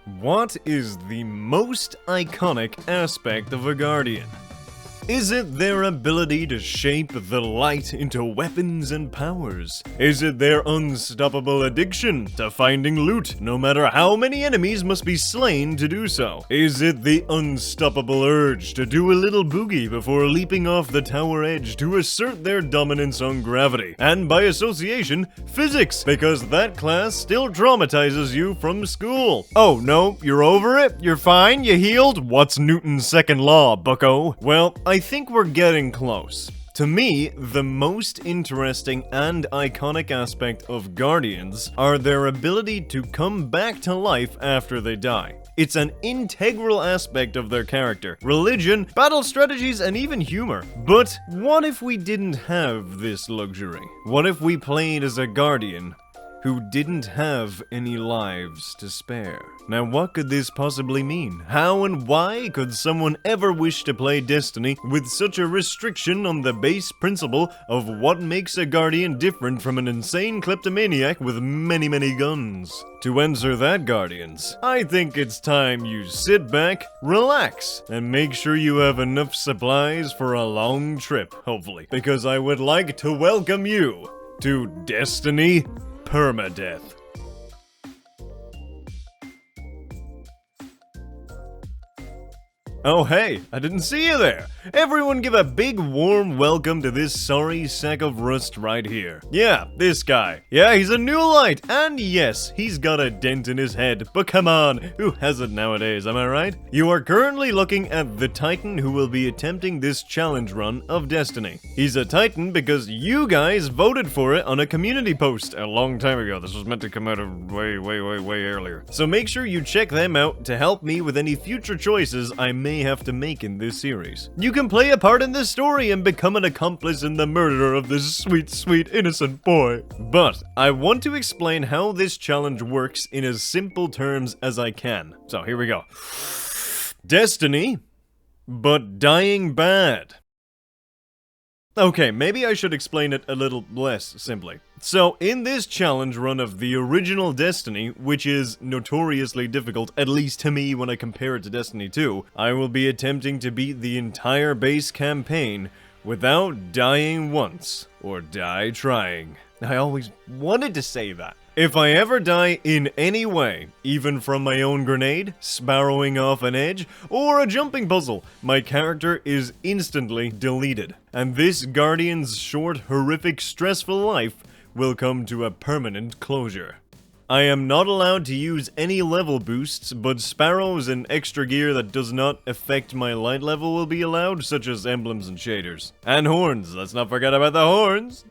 What is the most iconic aspect of a Guardian? Is it their ability to shape the light into weapons and powers? Is it their unstoppable addiction to finding loot, no matter how many enemies must be slain to do so? Is it the unstoppable urge to do a little boogie before leaping off the tower edge to assert their dominance on gravity? And by association, physics, because that class still traumatizes you from school. Oh no, you're over it? You're fine? You healed? What's Newton's second law, bucko? Well, I think we're getting close. To me, the most interesting and iconic aspect of Guardians are their ability to come back to life after they die. It's an integral aspect of their character, religion, battle strategies, and even humor. But what if we didn't have this luxury? What if we played as a Guardian who didn't have any lives to spare? Now, what could this possibly mean? How and why could someone ever wish to play Destiny with such a restriction on the base principle of what makes a Guardian different from an insane kleptomaniac with many guns? To answer that, Guardians, I think it's time you sit back, relax, and make sure you have enough supplies for a long trip, hopefully, because I would like to welcome you to Destiny PermaDeath. Oh hey, I didn't see you there! Everyone give a big warm welcome to this sorry sack of rust right here. Yeah, this guy. Yeah, he's a new light, and yes, he's got a dent in his head, but come on, who has it nowadays, am I right? You are currently looking at the Titan who will be attempting this challenge run of Destiny. He's a Titan because you guys voted for it on a community post a long time ago. This was meant to come out of way earlier. So make sure you check them out to help me with any future choices I may have to make in this series. You can play a part in this story and become an accomplice in the murder of this sweet innocent boy. But I want to explain how this challenge works in as simple terms as I can. So here we go. Destiny, but dying bad. Okay, maybe I should explain it a little less simply. So, in this challenge run of the original Destiny, which is notoriously difficult, at least to me when I compare it to Destiny 2, I will be attempting to beat the entire base campaign without dying once, or die trying. I always wanted to say that. If I ever die in any way, even from my own grenade, sparrowing off an edge, or a jumping puzzle, my character is instantly deleted. And this Guardian's short, horrific, stressful life will come to a permanent closure. I am not allowed to use any level boosts, but sparrows and extra gear that does not affect my light level will be allowed, such as emblems and shaders. And horns, let's not forget about the horns!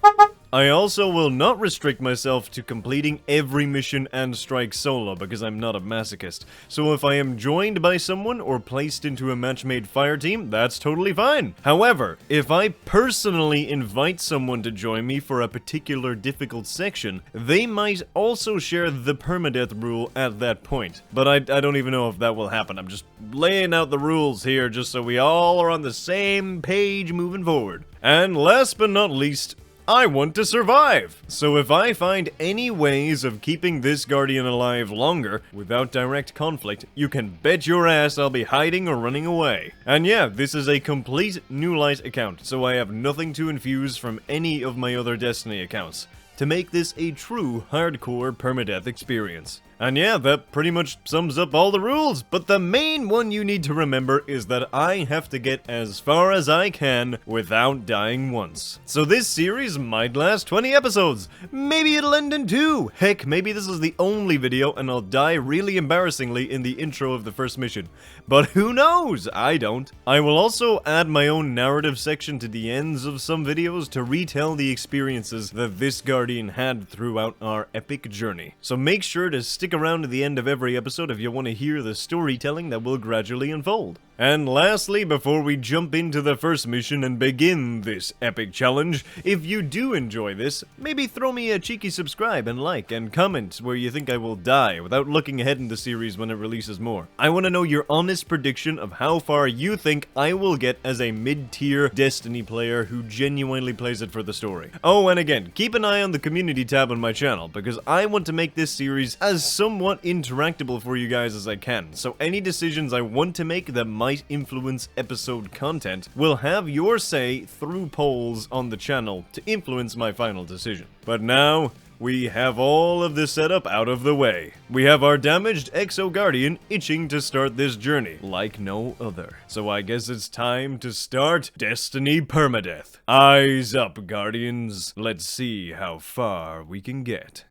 I also will not restrict myself to completing every mission and strike solo because I'm not a masochist. So if I am joined by someone or placed into a match-made fire team, that's totally fine. However, if I personally invite someone to join me for a particular difficult section, they might also share the permadeath rule at that point. But I don't even know if that will happen. I'm just laying out the rules here just so we all are on the same page moving forward. And last but not least, I want to survive! So if I find any ways of keeping this Guardian alive longer, without direct conflict, you can bet your ass I'll be hiding or running away. And yeah, this is a complete new light account, so I have nothing to infuse from any of my other Destiny accounts, to make this a true hardcore permadeath experience. And yeah, that pretty much sums up all the rules, but the main one you need to remember is that I have to get as far as I can without dying once. So this series might last 20 episodes, maybe it'll end in 2, heck, maybe this is the only video and I'll die really embarrassingly in the intro of the first mission. But who knows? I don't. I will also add my own narrative section to the ends of some videos to retell the experiences that this Guardian had throughout our epic journey. So make sure to stick around to the end of every episode if you want to hear the storytelling that will gradually unfold. And lastly, before we jump into the first mission and begin this epic challenge, if you do enjoy this, maybe throw me a cheeky subscribe and like and comment where you think I will die without looking ahead in the series when it releases more. I want to know your honest prediction of how far you think I will get as a mid-tier Destiny player who genuinely plays it for the story. Oh, and again, keep an eye on the community tab on my channel because I want to make this series as somewhat interactable for you guys as I can, so any decisions I want to make that might influence episode content will have your say through polls on the channel to influence my final decision. But now, we have all of this setup out of the way. We have our damaged Exo Guardian itching to start this journey, like no other. So I guess it's time to start Destiny PermaDeath. Eyes up, Guardians. Let's see how far we can get.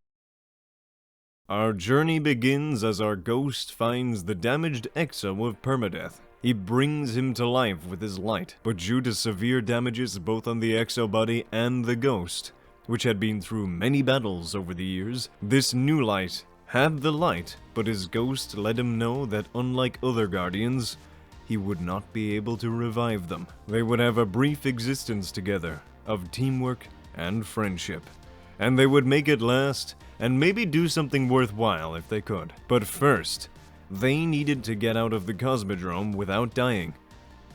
Our journey begins as our ghost finds the damaged Exo of PermaDeath. He brings him to life with his light, but due to severe damages both on the Exo body and the ghost, which had been through many battles over the years, this new light had the light, but his ghost let him know that unlike other Guardians, he would not be able to revive them. They would have a brief existence together, of teamwork and friendship, and they would make it last, and maybe do something worthwhile if they could. But first, they needed to get out of the Cosmodrome without dying.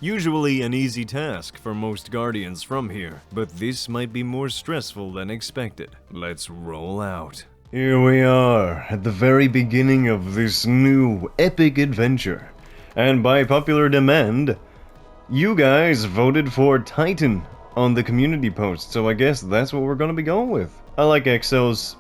Usually an easy task for most Guardians from here, but this might be more stressful than expected. Let's roll out. Here we are, at the very beginning of this new epic adventure. And by popular demand, you guys voted for Titan on the community post, so I guess that's what we're gonna be going with. I like Exos.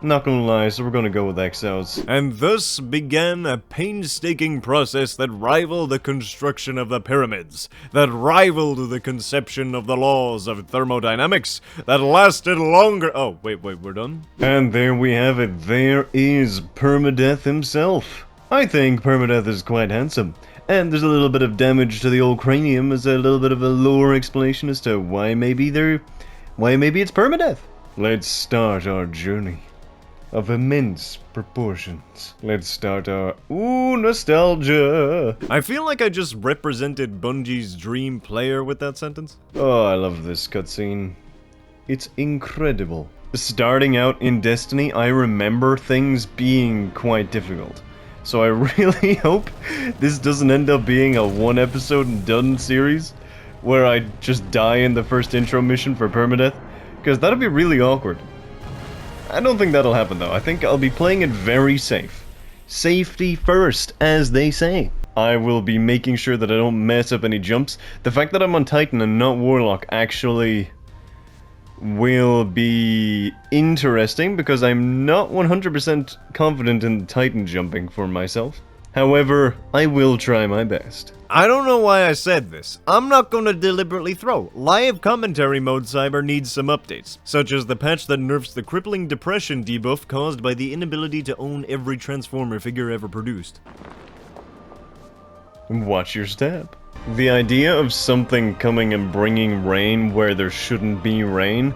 Not gonna lie, so we're gonna go with Exos. And thus began a painstaking process that rivaled the construction of the pyramids, that rivaled the conception of the laws of thermodynamics, that lasted longer— oh, wait, we're done? And there we have it, there is PermaDeath himself. I think PermaDeath is quite handsome, and there's a little bit of damage to the old cranium as a little bit of a lore explanation as to why maybe it's PermaDeath. Let's start our journey of immense proportions. Let's start our— ooh, nostalgia! I feel like I just represented Bungie's dream player with that sentence. Oh, I love this cutscene. It's incredible. Starting out in Destiny, I remember things being quite difficult. So I really hope this doesn't end up being a one episode and done series, where I just die in the first intro mission for PermaDeath, because that'd be really awkward. I don't think that'll happen though. I think I'll be playing it very safe. Safety first, as they say. I will be making sure that I don't mess up any jumps. The fact that I'm on Titan and not Warlock actually will be interesting because I'm not 100% confident in Titan jumping for myself. However, I will try my best. I don't know why I said this. I'm not gonna deliberately throw. Live commentary mode Cyber needs some updates, such as the patch that nerfs the crippling depression debuff caused by the inability to own every Transformer figure ever produced. Watch your step. The idea of something coming and bringing rain where there shouldn't be rain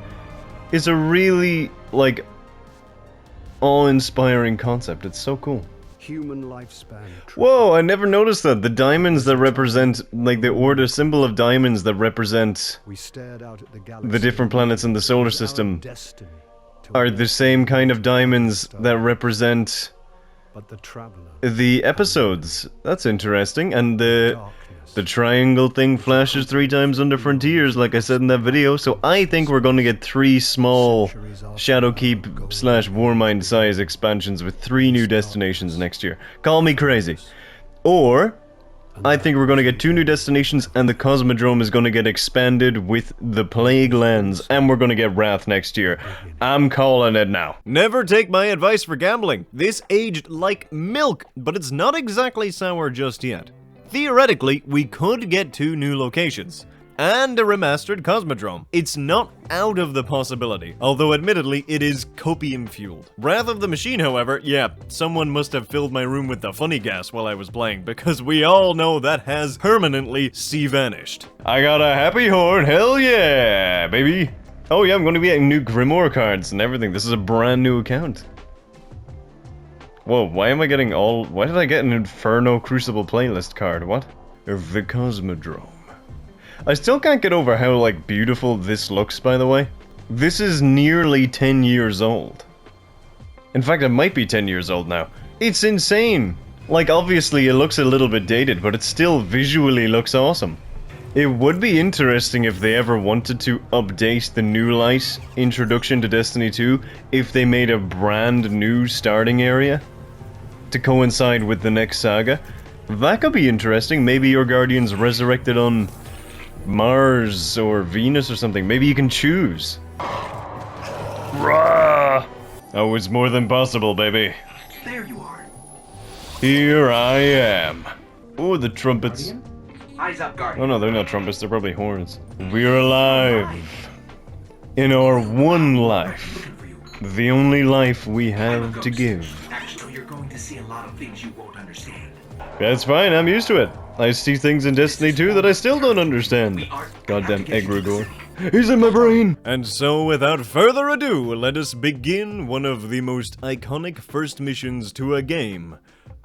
is a really, like, awe-inspiring concept. It's so cool. Human lifespan. Whoa, I never noticed that. The diamonds that represent, like the order symbol of diamonds that represent the different planets in the solar system are the same kind of diamonds that represent the episodes. That's interesting. And the triangle thing flashes 3 times under Frontiers, like I said in that video, so I think we're gonna get 3 small Shadowkeep / Warmind size expansions with 3 new destinations next year. Call me crazy. Or, I think we're gonna get 2 new destinations and the Cosmodrome is gonna get expanded with the Plague Lands, and we're gonna get Wrath next year. I'm calling it now. Never take my advice for gambling. This aged like milk, but it's not exactly sour just yet. Theoretically, we could get 2 new locations, and a remastered Cosmodrome. It's not out of the possibility, although admittedly it is copium-fueled. Wrath of the Machine, however, yeah, someone must have filled my room with the funny gas while I was playing, because we all know that has permanently sea-vanished. I got a happy horn, hell yeah, baby! Oh yeah, I'm going to be getting new Grimoire cards and everything. This is a brand new account. Whoa, why am I getting all— why did I get an Inferno Crucible playlist card? What? The Cosmodrome. I still can't get over how, like, beautiful this looks, by the way. This is nearly 10 years old. In fact, it might be 10 years old now. It's insane! Like, obviously it looks a little bit dated, but it still visually looks awesome. It would be interesting if they ever wanted to update the New Light introduction to Destiny 2, if they made a brand new starting area. to coincide with the next saga. That could be interesting. Maybe your Guardian's resurrected on Mars or Venus or something. Maybe you can choose. Rah! Oh, it's more than possible, baby. There you are. Here I am. Oh, the trumpets. Eyes up, Guardian. Oh no, they're not trumpets, they're probably horns. We're alive. In our one life. The only life we have to give. Actually, you're going to see a lot of things you won't understand. That's fine, I'm used to it. I see things in Destiny 2 that I still don't understand. Goddamn egregore. He's in my brain! And so, without further ado, let us begin one of the most iconic first missions to a game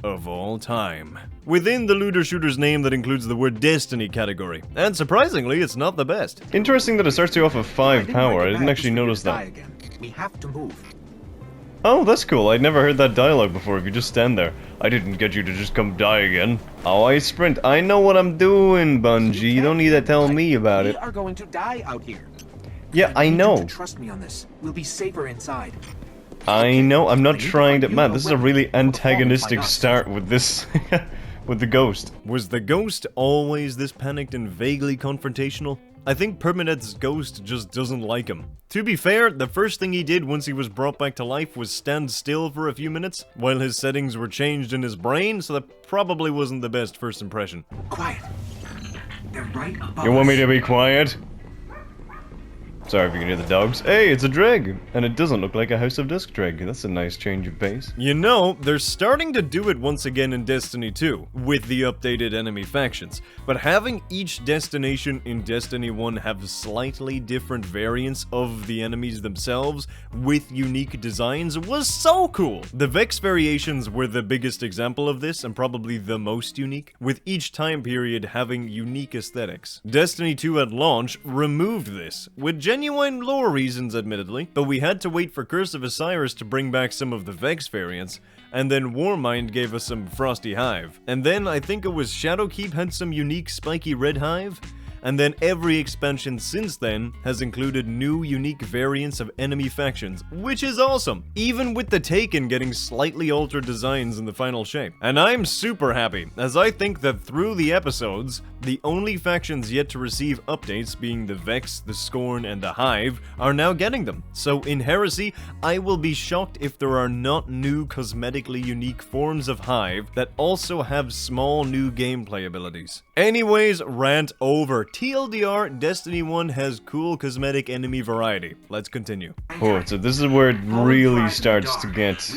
of all time. Within the looter shooter's name that includes the word Destiny category. And surprisingly, it's not the best. Interesting that it starts you off with 5 power, I didn't actually notice that. We have to move. Oh, that's cool. I'd never heard that dialogue before if you just stand there. I didn't get you to just come die again. Oh, I sprint. I know what I'm doing, Bungie. You don't need to tell me about it. We are going to die out here. Yeah, I know. Trust me on this. We'll be safer inside. I know. I'm not trying to... Man, this is a really antagonistic start with this... with the ghost. Was the ghost always this panicked and vaguely confrontational? I think PermaDeath's ghost just doesn't like him. To be fair, the first thing he did once he was brought back to life was stand still for a few minutes, while his settings were changed in his brain, so that probably wasn't the best first impression. Quiet. They're right above You want me us. to be quiet? Sorry if you can hear the dogs. Hey, it's a Dreg! And it doesn't look like a House of Dusk Dreg. That's a nice change of pace. You know, they're starting to do it once again in Destiny 2, with the updated enemy factions. But having each destination in Destiny 1 have slightly different variants of the enemies themselves, with unique designs, was so cool! The Vex variations were the biggest example of this, and probably the most unique, with each time period having unique aesthetics. Destiny 2 at launch removed this, with genuine lore reasons admittedly, but we had to wait for Curse of Osiris to bring back some of the Vex variants, and then Warmind gave us some Frosty Hive, and then I think it was Shadowkeep had some unique spiky red hive, and then every expansion since then has included new unique variants of enemy factions, which is awesome, even with the Taken getting slightly altered designs in the final shape. And I'm super happy, as I think that through the episodes, the only factions yet to receive updates, being the Vex, the Scorn, and the Hive, are now getting them. So in Heresy, I will be shocked if there are not new cosmetically unique forms of Hive that also have small new gameplay abilities. Anyways, rant over. TLDR, Destiny 1 has cool cosmetic enemy variety. Let's continue. Oh, so this is where it really starts to get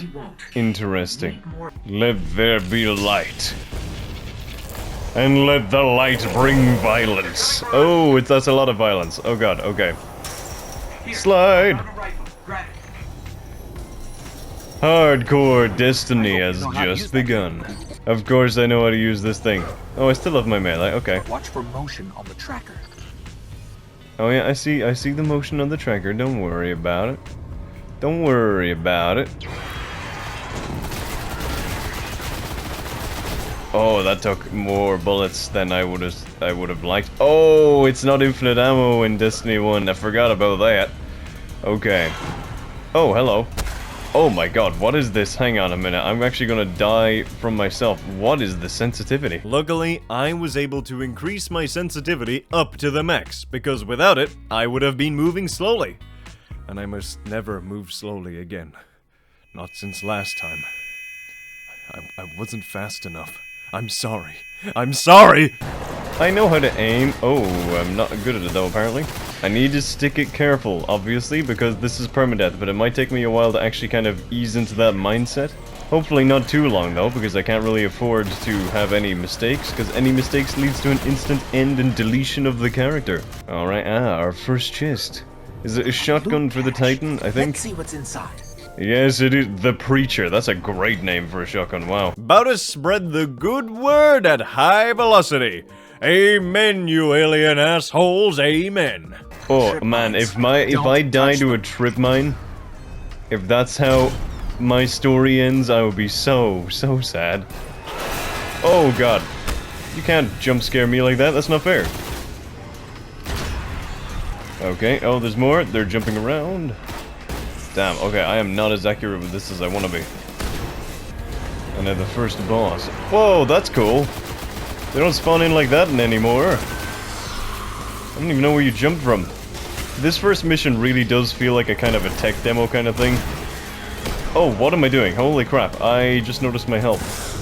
interesting. Let there be light. And let the light bring violence. Oh, that's a lot of violence. Oh god, okay. Slide! Hardcore Destiny has just begun. Of course I know how to use this thing. Oh, I still have my melee, okay. Watch for motion on the tracker. Oh yeah, I see the motion on the tracker, don't worry about it. Don't worry about it. Oh, that took more bullets than I would have liked. Oh, it's not infinite ammo in Destiny 1. I forgot about that. Okay. Oh, hello. Oh my god, what is this? Hang on a minute. I'm actually gonna die from myself. What is the sensitivity? Luckily, I was able to increase my sensitivity up to the max, because without it, I would have been moving slowly. And I must never move slowly again. Not since last time. I wasn't fast enough. I'm sorry. I'm sorry! I know how to aim. Oh, I'm not good at it though, apparently. I need to stick it careful, obviously, because this is permadeath, but it might take me a while to actually kind of ease into that mindset. Hopefully not too long though, because I can't really afford to have any mistakes, because any mistakes leads to an instant end and deletion of the character. Alright, our first chest. Is it a shotgun for the Titan, I think? Let's see what's inside. Yes, it is. The Preacher. That's a great name for a shotgun, wow. About to spread the good word at high velocity. Amen, you alien assholes, amen. Oh, man, if I die to a trip mine, if that's how my story ends, I would be so sad. Oh, God. You can't jump scare me like that, that's not fair. Okay, oh, there's more. They're jumping around. Damn, okay, I am not as accurate with this as I want to be. And then the first boss. Whoa, that's cool. They don't spawn in like that anymore. I don't even know where you jumped from. This first mission really does feel like a kind of a tech demo kind of thing. Oh, what am I doing? Holy crap, I just noticed my health.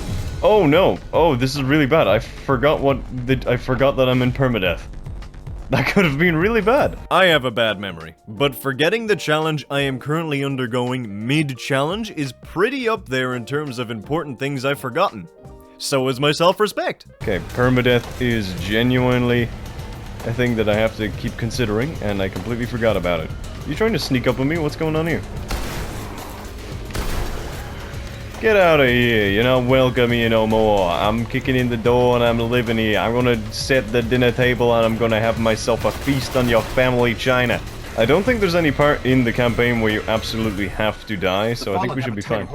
Oh no! Oh, this is really bad. I forgot that I'm in PermaDeath. That could have been really bad. I have a bad memory, but forgetting the challenge I am currently undergoing mid-challenge is pretty up there in terms of important things I've forgotten. So is my self-respect. Okay, PermaDeath is genuinely a thing that I have to keep considering, and I completely forgot about it. You trying to sneak up on me? What's going on here? Get out of here, you're not welcome here no more. I'm kicking in the door and I'm living here. I'm gonna set the dinner table and I'm gonna have myself a feast on your family china. I don't think there's any part in the campaign where you absolutely have to die, so I think we should be fine.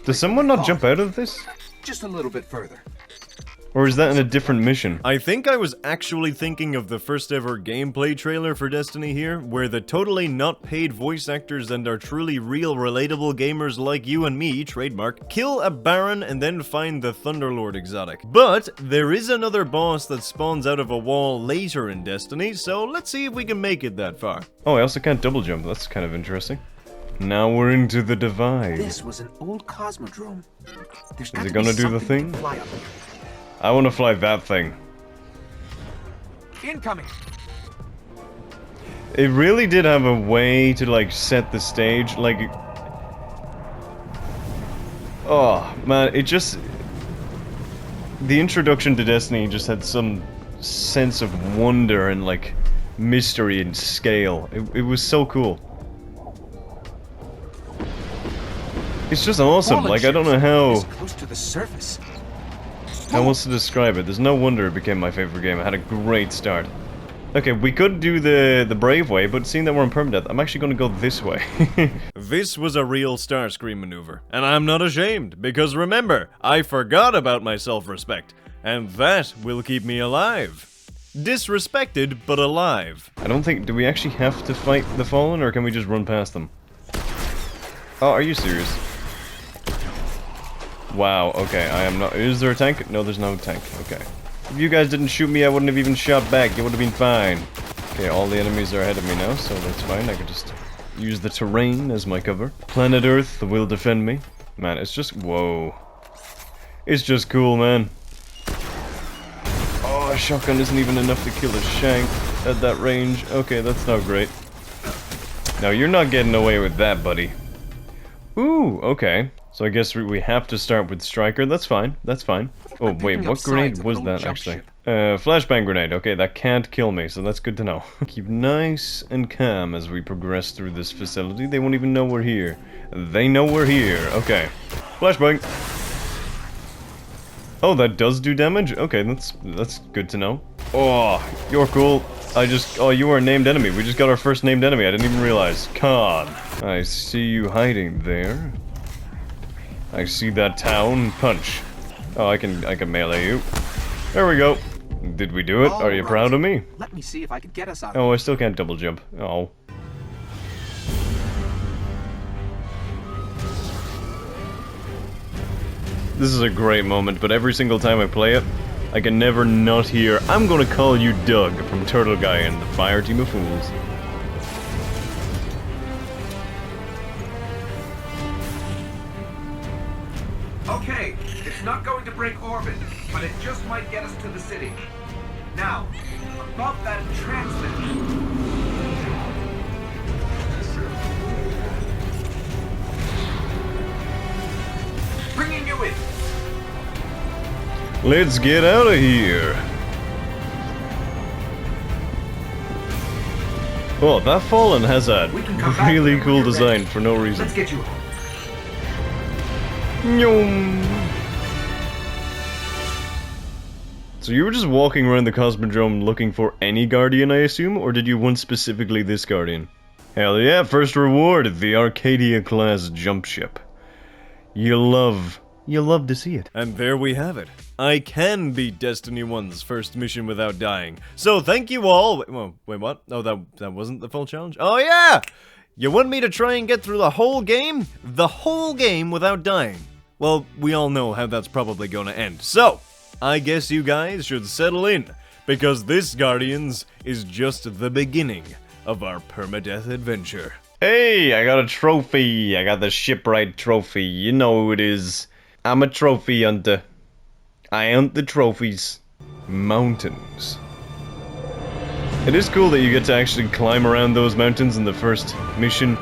Does someone not jump out of this? Just a little bit further. Or is that in a different mission? I think I was actually thinking of the first ever gameplay trailer for Destiny here, where the totally not paid voice actors and our truly real relatable gamers like you and me, trademark, kill a Baron and then find the Thunderlord exotic. But there is another boss that spawns out of a wall later in Destiny, so let's see if we can make it that far. Oh, I also can't double jump, that's kind of interesting. Now we're into the Divide. This was an old cosmodrome. Is it gonna do the thing? I want to fly that thing. Incoming. It really did have a way to like set the stage, like. Oh man, it just. The introduction to Destiny just had some sense of wonder and like mystery and scale. It was so cool. It's just awesome. Like I don't know how. Close to the surface. How else to describe it? There's no wonder it became my favorite game. It had a great start. Okay, we could do the brave way, but seeing that we're on PermaDeath, I'm actually going to go this way. This was a real Starscream maneuver, and I'm not ashamed, because remember, I forgot about my self-respect, and that will keep me alive. Disrespected, but alive. I don't think... Do we actually have to fight the Fallen, or can we just run past them? Oh, are you serious? Wow, okay, I am not... Is there a tank? No, there's no tank, okay. If you guys didn't shoot me, I wouldn't have even shot back. It would have been fine. Okay, all the enemies are ahead of me now, so that's fine. I could just use the terrain as my cover. Planet Earth will defend me. Man, it's just... Whoa. It's just cool, man. Oh, a shotgun isn't even enough to kill a shank at that range. Okay, that's not great. No, you're not getting away with that, buddy. Ooh, okay. So I guess we have to start with Striker. That's fine. That's fine. Oh, wait, what grenade was that, actually? Flashbang grenade. Okay, that can't kill me, so that's good to know. Keep nice and calm as we progress through this facility. They won't even know we're here. They know we're here. Okay. Flashbang. Oh, that does do damage? Okay, that's good to know. Oh, you're cool. Oh, you are a named enemy. We just got our first named enemy. I didn't even realize. Con. I see you hiding there. I see that town. Punch. Oh, I can melee you. There we go. Did we do it? Are you proud of me? Let me see if I can get us out. Oh, I still can't double jump. Oh. This is a great moment, but every single time I play it, I can never not hear, "I'm gonna call you Doug" from Turtle Guy and the Fire Team of Fools. Okay, it's not going to break orbit, but it just might get us to the city. Now, above that transmitter. Bringing you in. Let's get out of here. Oh, that Fallen has a really cool design for no reason. Let's get you. So you were just walking around the Cosmodrome looking for any Guardian, I assume? Or did you want specifically this Guardian? Hell yeah, first reward, the Arcadia-class jumpship. You love to see it. And there we have it. I can beat Destiny 1's first mission without dying. So thank you all. Wait, what? Oh, that wasn't the full challenge? Oh yeah! You want me to try and get through the whole game? The whole game without dying. well, we all know how that's probably gonna end. So, I guess you guys should settle in, because this, Guardians, is just the beginning of our permadeath adventure. Hey, I got a trophy. I got the shipwright trophy. You know who it is. I'm a trophy hunter. I hunt the trophies. Mountains. It is cool that you get to actually climb around those mountains in the first mission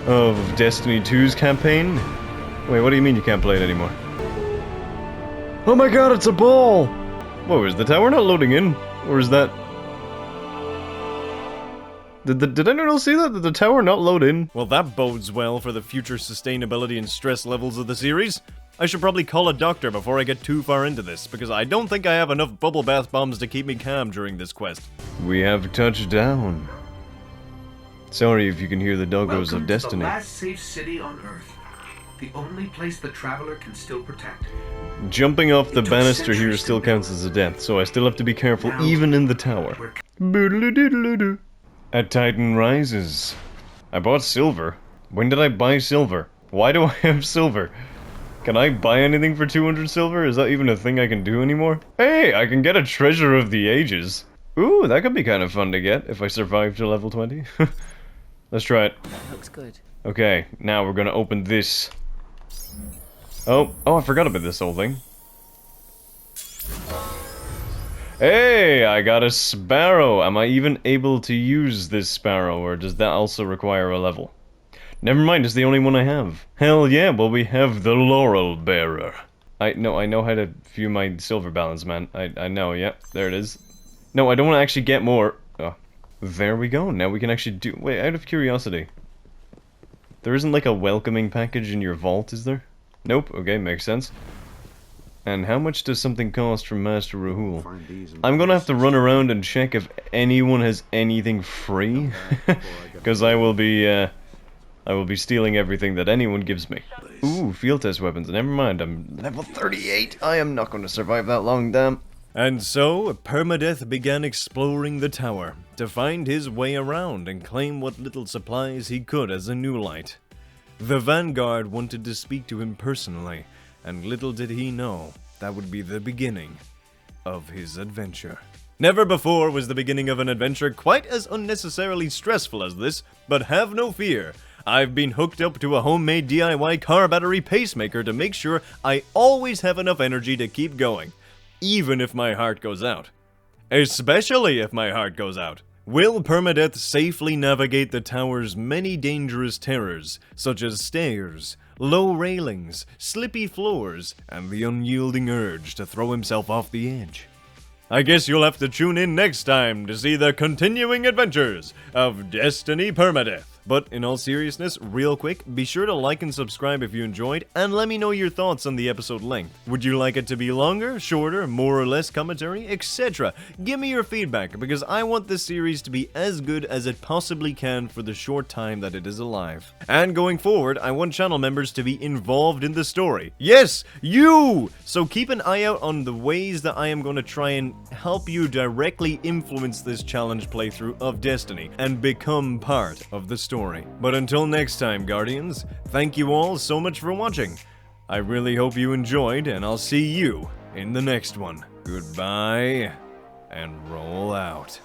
of Destiny 2's campaign. Wait, what do you mean you can't play it anymore? Oh my god, it's a ball! Whoa, is the tower not loading in? Or is that... Did anyone else see that? Did the tower not load in? Well, that bodes well for the future sustainability and stress levels of the series. I should probably call a doctor before I get too far into this, because I don't think I have enough bubble bath bombs to keep me calm during this quest. We have touched down. Sorry if you can hear the doggos of destiny. Welcome to the last safe city on Earth. The only place the traveler can still protect. Jumping off the banister here still counts as a death, so I still have to be careful even in the tower. Boodle-doodle-doo. A Titan rises. I bought silver. When did I buy silver? Why do I have silver? Can I buy anything for 200 silver? Is that even a thing I can do anymore? Hey, I can get a treasure of the ages. Ooh, that could be kind of fun to get if I survive to level 20. Let's try it. That looks good. Okay, now we're gonna open this. Oh, I forgot about this whole thing. Hey, I got a sparrow. Am I even able to use this sparrow, or does that also require a level? Never mind, it's the only one I have. Hell yeah, well we have the laurel bearer. I know how to view my silver balance, man. I know, yep, there it is. No, I don't want to actually get more. Oh, there we go. Now we can actually do... Wait, out of curiosity. There isn't like a welcoming package in your vault, is there? Nope, okay, makes sense. And how much does something cost from Master Rahul? I'm gonna have to run around and check if anyone has anything free. Because I will be stealing everything that anyone gives me. Ooh, field test weapons. Never mind, I'm level 38. I am not gonna survive that long, damn. And so, PermaDeath began exploring the tower to find his way around and claim what little supplies he could as a new light. The Vanguard wanted to speak to him personally, and little did he know that would be the beginning of his adventure. Never before was the beginning of an adventure quite as unnecessarily stressful as this, but have no fear. I've been hooked up to a homemade DIY car battery pacemaker to make sure I always have enough energy to keep going, even if my heart goes out. Especially if my heart goes out. Will PermaDeath safely navigate the tower's many dangerous terrors, such as stairs, low railings, slippy floors, and the unyielding urge to throw himself off the edge? I guess you'll have to tune in next time to see the continuing adventures of Destiny PermaDeath. But in all seriousness, real quick, be sure to like and subscribe if you enjoyed, and let me know your thoughts on the episode length. Would you like it to be longer, shorter, more or less commentary, etc.? Give me your feedback, because I want this series to be as good as it possibly can for the short time that it is alive. And going forward, I want channel members to be involved in the story. Yes, you! So keep an eye out on the ways that I am going to try and help you directly influence this challenge playthrough of Destiny, and become part of the story. But until next time, Guardians, thank you all so much for watching. I really hope you enjoyed, and I'll see you in the next one. Goodbye, and roll out.